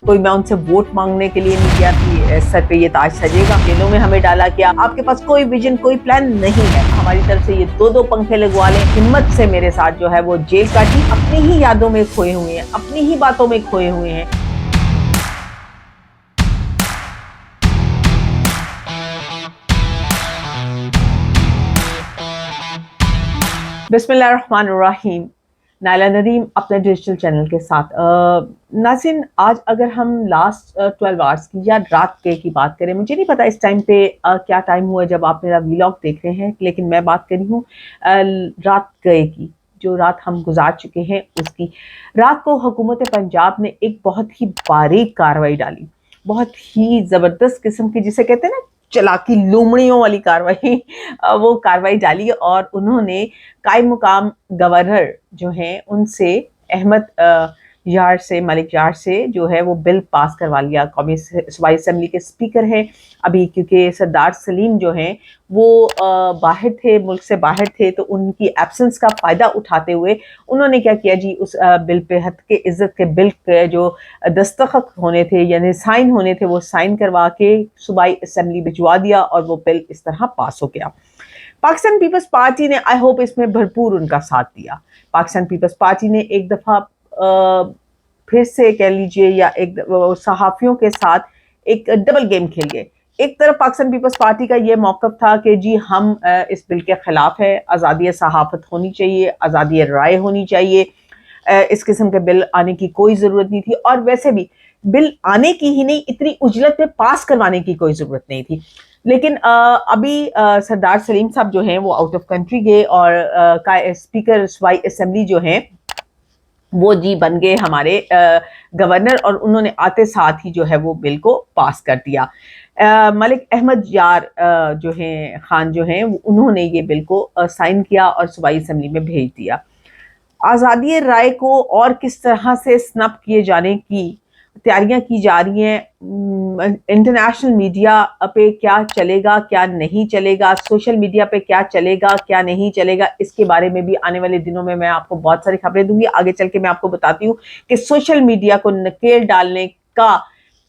कोई मैं उनसे वोट मांगने के लिए नहीं गया कि सर पे ये ताज सजेगा। जेलों में हमें डाला गया। आपके पास कोई विजन, कोई प्लान नहीं है। हमारी तरफ से ये दो पंखे लगवा लें। हिम्मत से मेरे साथ जो है वो जेल काटी। अपनी ही यादों में खोए हुए हैं, अपनी ही बातों में खोए हुए हैं। बिस्मिल्लाहिर्रहमानिर्रहीम। नायला नदीम अपने डिजिटल चैनल के साथ। नाज़रीन, आज अगर हम लास्ट 12 आवर्स की या रात के की बात करें, मुझे नहीं पता इस टाइम पे क्या टाइम हुआ जब आप मेरा व्लॉग देख रहे हैं, लेकिन मैं बात कर रही हूँ रात गए की, जो रात हम गुजार चुके हैं उसकी। रात को हुकूमत पंजाब ने एक बहुत ही बारीक कार्रवाई डाली, बहुत ही ज़बरदस्त किस्म की, जिसे कहते हैं ना चलाकी लोमड़ियों वाली कार्रवाई, वो कार्रवाई डाली। और उन्होंने कायम मुकाम गवर्नर जो हैं उनसे अहमद यार से, मलिक यार से जो है वो बिल पास करवा लिया। कौमी सूबाई असम्बली के स्पीकर हैं अभी, क्योंकि सरदार सलीम जो हैं वो बाहर थे, मुल्क से बाहर थे, तो उनकी एब्सेंस का फ़ायदा उठाते हुए उन्होंने क्या किया जी, उस बिल पे हद के इज़्ज़त के बिल के जो दस्तखत होने थे यानी साइन होने थे, वो साइन करवा के सूबाई असम्बली भिजवा दिया और वो बिल इस तरह पास हो गया। पाकिस्तान पीपल्स पार्टी ने, आई होप, इसमें भरपूर उनका साथ दिया। पाकिस्तान पीपल्स पार्टी ने एक दफ़ा फिर से कह लीजिए या एक सहाफ़ियों के साथ एक डबल गेम खेल गए। एक तरफ पाकिस्तान पीपल्स पार्टी का ये मौक़िफ़ था कि जी हम इस बिल के ख़िलाफ़ है, आज़ादी सहाफ़त होनी चाहिए, आज़ादी राय होनी चाहिए, इस किस्म के बिल आने की कोई ज़रूरत नहीं थी। और वैसे भी बिल आने की ही नहीं, इतनी उजलत में पास करवाने की कोई ज़रूरत नहीं थी। लेकिन अभी सरदार सलीम साहब जो हैं वो आउट ऑफ कंट्री गए और स्पीकर सूबाई असम्बली जो हैं वो जी बन गए हमारे गवर्नर, और उन्होंने आते साथ ही जो है वो बिल को पास कर दिया। मलिक अहमद यार जो हैं खान जो हैं उन्होंने ये बिल को साइन किया और सूबाई असम्बली में भेज दिया। आज़ादी राय को और किस तरह से स्नप किए जाने की तैयारियां की जा रही हैं। इंटरनेशनल मीडिया पे क्या चलेगा, क्या नहीं चलेगा, सोशल मीडिया पे क्या चलेगा, क्या नहीं चलेगा, इसके बारे में भी आने वाले दिनों में मैं आपको बहुत सारी खबरें दूंगी। आगे चल के मैं आपको बताती हूँ कि सोशल मीडिया को नकेल डालने का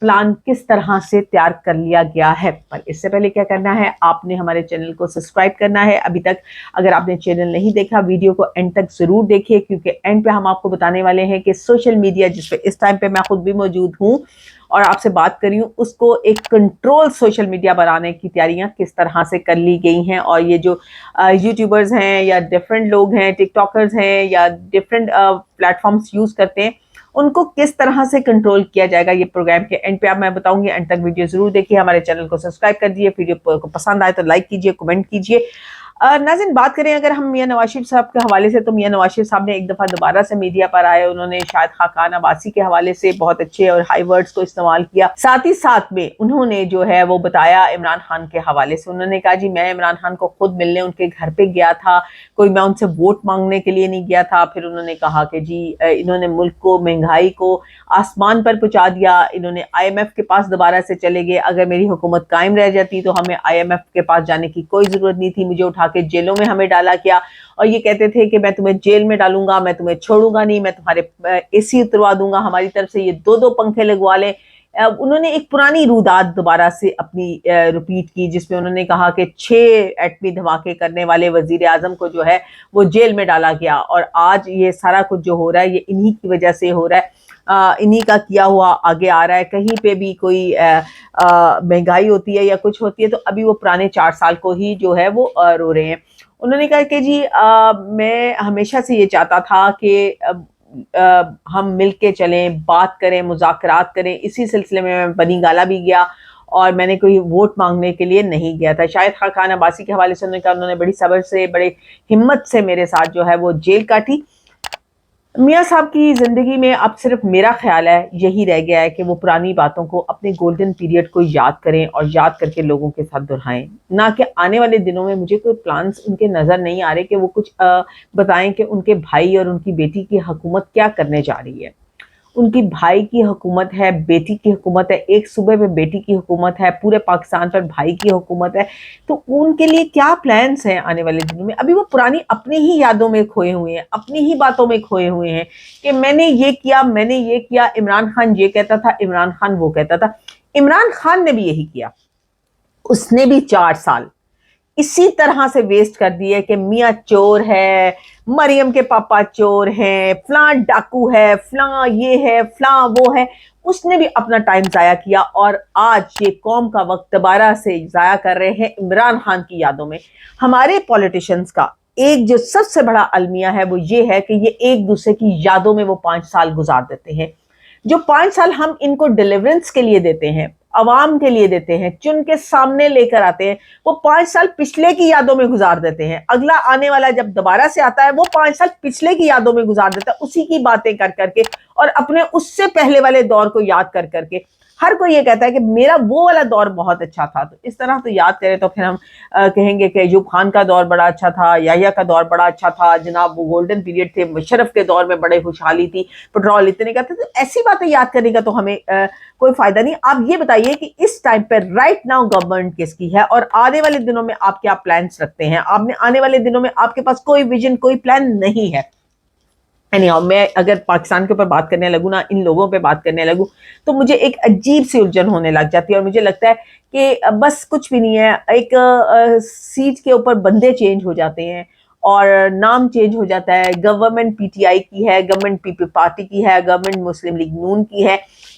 प्लान किस तरह से तैयार कर लिया गया है। पर इससे पहले क्या करना है, आपने हमारे चैनल को सब्सक्राइब करना है। अभी तक अगर आपने चैनल नहीं देखा, वीडियो को एंड तक ज़रूर देखिए, क्योंकि एंड पे हम आपको बताने वाले हैं कि सोशल मीडिया, जिस पे इस टाइम पे मैं खुद भी मौजूद हूँ और आपसे बात कर रही हूँ, उसको एक कंट्रोल सोशल मीडिया बनाने की तैयारियां किस तरह से कर ली गई हैं। और ये जो यूट्यूबर्स हैं या डिफरेंट लोग हैं, टिकटॉकर्स हैं या डिफरेंट प्लेटफॉर्म्स यूज़ करते हैं, उनको किस तरह से कंट्रोल किया जाएगा, ये प्रोग्राम के एंड पे आप मैं बताऊंगी। एंड तक वीडियो जरूर देखिए, हमारे चैनल को सब्सक्राइब कर दीजिए, वीडियो को पसंद आए तो लाइक कीजिए, कमेंट कीजिए। नाज़रीन, बात करें अगर हम मियां नवाज शरीफ साहब के हवाले से, तो मियां नवाज शरीफ साहब ने एक दफ़ा दोबारा से मीडिया पर आए। उन्होंने शाहिद खाकान अब्बासी के हवाले से बहुत अच्छे और हाई वर्ड्स को इस्तेमाल किया। साथ ही साथ में उन्होंने जो है वो बताया इमरान खान के हवाले से। उन्होंने कहा जी मैं इमरान खान को खुद मिलने उनके घर पे गया था, कोई मैं उनसे वोट मांगने के लिए नहीं गया था। फिर उन्होंने कहा कि जी इन्होंने मुल्क को, महंगाई को आसमान पर पहुंचा दिया। इन्होंने IMF के पास दोबारा से चले गए। अगर मेरी हुकूमत कायम रह जाती तो हमें IMF के पास जाने की कोई ज़रूरत नहीं थी, मुझे उठा के जेलों में हमें डाला गया। और ये कहते थे कि मैं तुम्हें जेल में डालूंगा, मैं तुम्हें छोड़ूंगा नहीं, मैं तुम्हारे AC उतरवा दूंगा, हमारी तरफ से ये दो पंखे लगवा लें। उन्होंने एक पुरानी रूदात दोबारा से अपनी रिपीट की, जिसमें उन्होंने कहा कि 6 एटमी धमाके करने वाले वजीर आजम को जो है वो जेल में डाला गया। और आज ये सारा कुछ जो हो रहा है ये इन्हीं की वजह से हो रहा है, इन्हीं का किया हुआ आगे आ रहा है। कहीं पे भी कोई महंगाई होती है या कुछ होती है तो अभी वो पुराने 4 साल को ही जो है वो रो रहे हैं। उन्होंने कहा कि जी मैं हमेशा से ये चाहता था कि हम मिल के चलें, बात करें, मुज़ाकरात करें। इसी सिलसिले में मैं बनी गाला भी गया और मैंने कोई वोट मांगने के लिए नहीं गया था। शाहिद खाकान अब्बासी के हवाले से उन्होंने कहा उन्होंने बड़ी सब्र से, बड़े हिम्मत से मेरे साथ जो है वो जेल काटी। मियाँ साहब की ज़िंदगी में अब सिर्फ मेरा ख्याल है यही रह गया है कि वो पुरानी बातों को, अपने गोल्डन पीरियड को याद करें और याद करके लोगों के साथ दोहराएं, ना कि आने वाले दिनों में मुझे कोई प्लान्स उनके नज़र नहीं आ रहे कि वो कुछ बताएं कि उनके भाई और उनकी बेटी की हुकूमत क्या करने जा रही है। ان کی بھائی کی حکومت ہے, بیٹی کی حکومت ہے, ایک صوبے پہ بیٹی کی حکومت ہے, پورے پاکستان پر بھائی کی حکومت ہے. تو ان کے لیے کیا پلانس ہیں آنے والے دنوں میں؟ ابھی وہ پرانی اپنی ہی یادوں میں کھوئے ہوئے ہیں, اپنی ہی باتوں میں کھوئے ہوئے ہیں کہ میں نے یہ کیا, میں نے یہ کیا, عمران خان یہ کہتا تھا, عمران خان وہ کہتا تھا. عمران خان نے بھی یہی کیا, اس نے بھی 4 سال اسی طرح سے ویسٹ کر دیے کہ میاں چور ہے, مریم کے پاپا چور ہیں, فلاں ڈاکو ہے, فلاں یہ ہے, فلاں وہ ہے. اس نے بھی اپنا ٹائم ضائع کیا, اور آج یہ قوم کا وقت دوبارہ سے ضائع کر رہے ہیں عمران خان کی یادوں میں. ہمارے پولیٹیشنز کا ایک جو سب سے بڑا المیہ ہے وہ یہ ہے کہ یہ ایک دوسرے کی یادوں میں وہ 5 سال گزار دیتے ہیں. جو 5 سال ہم ان کو ڈیلیورنس کے لیے دیتے ہیں, عوام کے لیے دیتے ہیں, چن کے سامنے لے کر آتے ہیں, وہ 5 سال پچھلے کی یادوں میں گزار دیتے ہیں. اگلا آنے والا جب دوبارہ سے آتا ہے وہ 5 سال پچھلے کی یادوں میں گزار دیتا ہے, اسی کی باتیں کر کر کے, اور اپنے اس سے پہلے والے دور کو یاد کر کر کے. ہر کوئی یہ کہتا ہے کہ میرا وہ والا دور بہت اچھا تھا. تو اس طرح تو یاد کرے تو پھر ہم کہیں گے کہ ایوب خان کا دور بڑا اچھا تھا, یحییٰ کا دور بڑا اچھا تھا, جناب وہ گولڈن پیریڈ تھے, مشرف کے دور میں بڑے خوشحالی تھی, پیٹرول اتنے کا تھا. تو ایسی باتیں یاد کرنے کا تو ہمیں کوئی فائدہ نہیں. آپ یہ بتائیے کہ اس ٹائم پہ رائٹ ناؤ گورنمنٹ کس کی ہے, اور آنے والے دنوں میں آپ کیا پلانس رکھتے ہیں؟ آپ نے آنے والے دنوں میں آپ کے پاس کوئی ویژن, کوئی پلان نہیں ہے. میں اگر پاکستان کے اوپر بات کرنے لگوں نا, ان لوگوں پہ بات کرنے لگوں, تو مجھے ایک عجیب سی الجھن ہونے لگ جاتی ہے, اور مجھے لگتا ہے کہ بس کچھ بھی نہیں ہے. ایک سیٹ کے اوپر بندے چینج ہو جاتے ہیں اور نام چینج ہو جاتا ہے. گورنمنٹ پی ٹی آئی کی ہے, گورنمنٹ پی پی پارٹی کی ہے, گورنمنٹ مسلم لیگ نون کی ہے.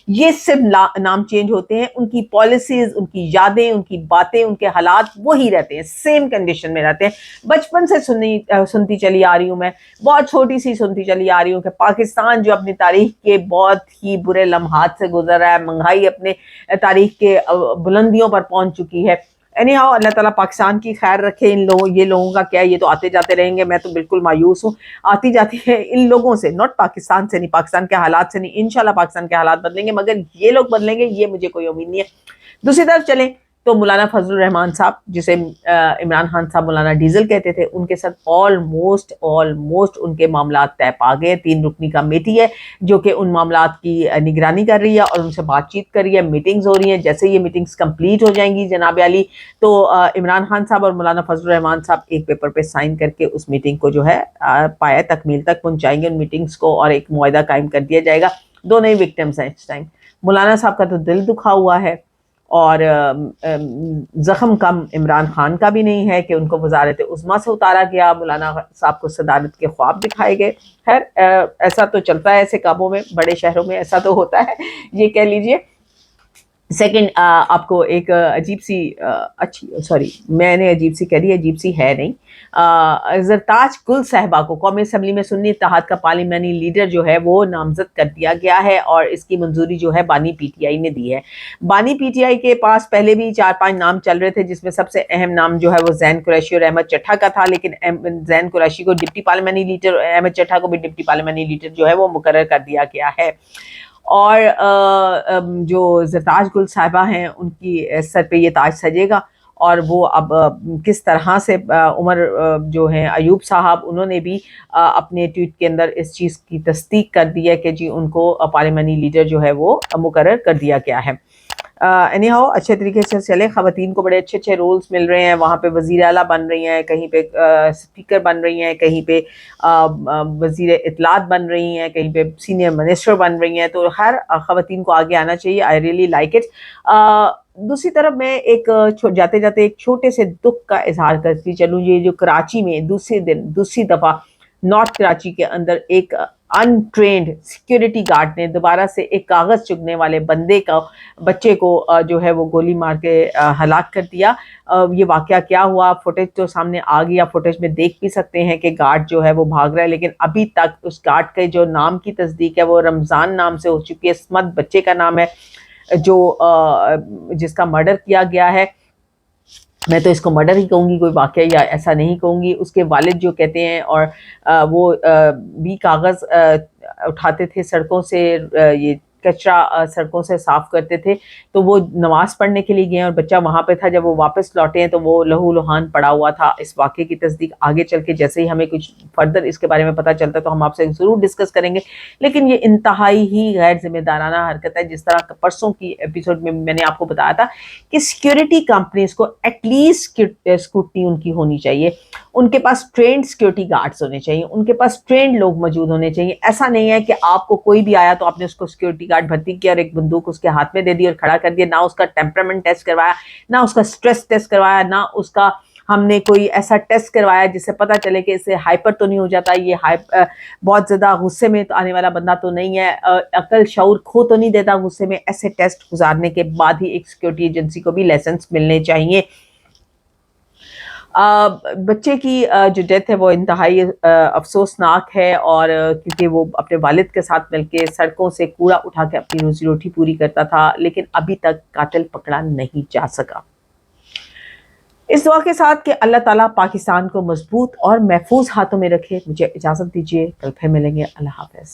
یہ صرف نام چینج ہوتے ہیں, ان کی پالیسیز, ان کی یادیں, ان کی باتیں, ان کے حالات وہی رہتے ہیں, سیم کنڈیشن میں رہتے ہیں. بچپن سے سنتی چلی آ رہی ہوں میں, بہت چھوٹی سی سنتی چلی آ رہی ہوں کہ پاکستان جو اپنی تاریخ کے بہت ہی برے لمحات سے گزر رہا ہے, مہنگائی اپنے تاریخ کے بلندیوں پر پہنچ چکی ہے. اللہ تعالیٰ پاکستان کی خیر رکھے. یہ لوگوں کا کیا ہے, یہ تو آتے جاتے رہیں گے. میں تو بالکل مایوس ہوں, آتی جاتی ہے ان لوگوں سے, ناٹ پاکستان سے نہیں, پاکستان کے حالات سے نہیں. انشاءاللہ پاکستان کے حالات بدلیں گے, مگر یہ لوگ بدلیں گے یہ مجھے کوئی امید نہیں ہے. دوسری طرف چلیں تو مولانا فضل الرحمان صاحب, جسے عمران خان صاحب مولانا ڈیزل کہتے تھے, ان کے ساتھ آلموسٹ ان کے معاملات طے پا گئے. 3 رکنی کمیٹی ہے جو کہ ان معاملات کی نگرانی کر رہی ہے اور ان سے بات چیت کر رہی ہے, میٹنگز ہو رہی ہیں. جیسے یہ میٹنگز کمپلیٹ ہو جائیں گی جناب علی, تو عمران خان صاحب اور مولانا فضل الرحمان صاحب ایک پیپر پہ سائن کر کے اس میٹنگ کو جو ہے پایہ تکمیل تک پہنچائیں گے, ان میٹنگز کو, اور ایک معاہدہ قائم کر دیا جائے گا. دونوں ہی وکٹمز ہیں اس ٹائم. مولانا صاحب کا تو دل دکھا ہوا ہے, اور زخم کم عمران خان کا بھی نہیں ہے کہ ان کو وزارت عظمیٰ سے اتارا گیا, مولانا صاحب کو صدارت کے خواب دکھائے گئے. خیر ایسا تو چلتا ہے ایسے کاموں میں, بڑے شہروں میں ایسا تو ہوتا ہے, یہ کہہ لیجئے. سیکنڈ, آپ کو ایک عجیب سی میں نے عجیب سی کہہ دی, عجیب سی ہے نہیں. زرتاج گل صاحبہ کو قومی اسمبلی میں سنی اتحاد کا پارلیمانی لیڈر جو ہے وہ نامزد کر دیا گیا ہے, اور اس کی منظوری جو ہے بانی پی ٹی آئی نے دی ہے. بانی پی ٹی آئی کے پاس پہلے بھی 4-5 نام چل رہے تھے, جس میں سب سے اہم نام جو ہے وہ زین قریشی اور احمد چٹھا کا تھا, لیکن زین قریشی کو ڈپٹی پارلیمانی لیڈر, احمد چٹھا کو بھی ڈپٹی پارلیمانی لیڈر جو ہے وہ مقرر کر دیا گیا ہے. اور جو زرتاج گل صاحبہ ہیں ان کی سر پہ یہ تاج سجے گا, اور وہ اب کس طرح سے عمر جو ہیں ایوب صاحب, انہوں نے بھی اپنے ٹویٹ کے اندر اس چیز کی تصدیق کر دی ہے کہ جی ان کو پارلیمانی لیڈر جو ہے وہ مقرر کر دیا گیا ہے. اینی ہاؤ اچھے طریقے سے چلے. خواتین کو بڑے اچھے رولز مل رہے ہیں, وہاں پہ وزیر اعلیٰ بن رہی ہیں, کہیں پہ اسپیکر بن رہی ہیں, کہیں پہ وزیر اطلاعات بن رہی ہیں, کہیں پہ سینئر منسٹر بن رہی ہیں. تو ہر خواتین کو آگے آنا چاہیے. I really like it. دوسری طرف میں ایک جاتے جاتے ایک چھوٹے سے دکھ کا اظہار کرتی چلوں. یہ جو کراچی میں دوسری دفعہ نارتھ کراچی کے اندر ایک انٹرینڈ سیکیورٹی گارڈ نے دوبارہ سے ایک کاغذ چگنے والے بچے کو جو ہے وہ گولی مار کے ہلاک کر دیا. یہ واقعہ کیا ہوا, فوٹیج تو سامنے آ گیا, فوٹیج میں دیکھ بھی سکتے ہیں کہ گارڈ جو ہے وہ بھاگ رہا ہے, لیکن ابھی تک اس گارڈ کے جو نام کی تصدیق ہے وہ رمضان نام سے ہو چکی ہے. اسمت بچے کا نام ہے جو جس کا مرڈر کیا گیا ہے. میں تو اس کو مرڈر ہی کہوں گی, کوئی واقعہ یا ایسا نہیں کہوں گی. اس کے والد جو کہتے ہیں, اور وہ بھی کاغذ اٹھاتے تھے سڑکوں سے, یہ कचरा सड़कों से साफ करते थे, तो वो नमाज पढ़ने के लिए गए और बच्चा वहाँ पे था। जब वो वापस लौटे हैं तो वो लहू-लुहान पड़ा हुआ था। इस वाक़ये की तस्दीक आगे चल के जैसे ही हमें कुछ फर्दर इसके बारे में पता चलता है तो हम आपसे ज़रूर डिस्कस करेंगे। लेकिन ये इंतहाई ही गैर ज़िम्मेदाराना हरकत है। जिस तरह परसों की एपिसोड में मैंने आपको बताया था कि सिक्योरिटी कंपनीज़ को एटलीस्ट स्क्रूटनी उनकी होनी चाहिए। उनके पास ट्रेन्ड सिक्योरिटी गार्ड्स होने चाहिए, उनके पास ट्रेन्ड लोग मौजूद होने चाहिए। ऐसा नहीं है कि आपको कोई भी आया तो आपने उसको सिक्योरिटी गार्ड भर्ती किया और एक बंदूक उसके हाथ में दे दी और खड़ा कर दिया, ना उसका टेम्परामेंट टेस्ट करवाया, ना उसका स्ट्रेस टेस्ट करवाया, ना उसका हमने कोई ऐसा टेस्ट करवाया जिससे पता चले कि इसे हाइपर तो नहीं हो जाता, ये बहुत ज़्यादा गुस्से में तो आने वाला बंदा तो नहीं है, अकल शऊर खो तो नहीं देता गुस्से में। ऐसे टेस्ट गुजारने के बाद ही एक सिक्योरिटी एजेंसी को भी लाइसेंस मिलने चाहिए। बच्चे की जो डेथ है वो इंतहाई अफसोसनाक है, और क्योंकि वो अपने वालिद के साथ मिलके सड़कों से कूड़ा उठा के अपनी रोजी रोटी पूरी करता था, लेकिन अभी तक कातिल पकड़ा नहीं जा सका। इस दुआ के साथ कि अल्लाह ताला पाकिस्तान को मजबूत और महफूज हाथों में रखे, मुझे इजाज़त दीजिए, कल फिर मिलेंगे। अल्लाह हाफ़िज़।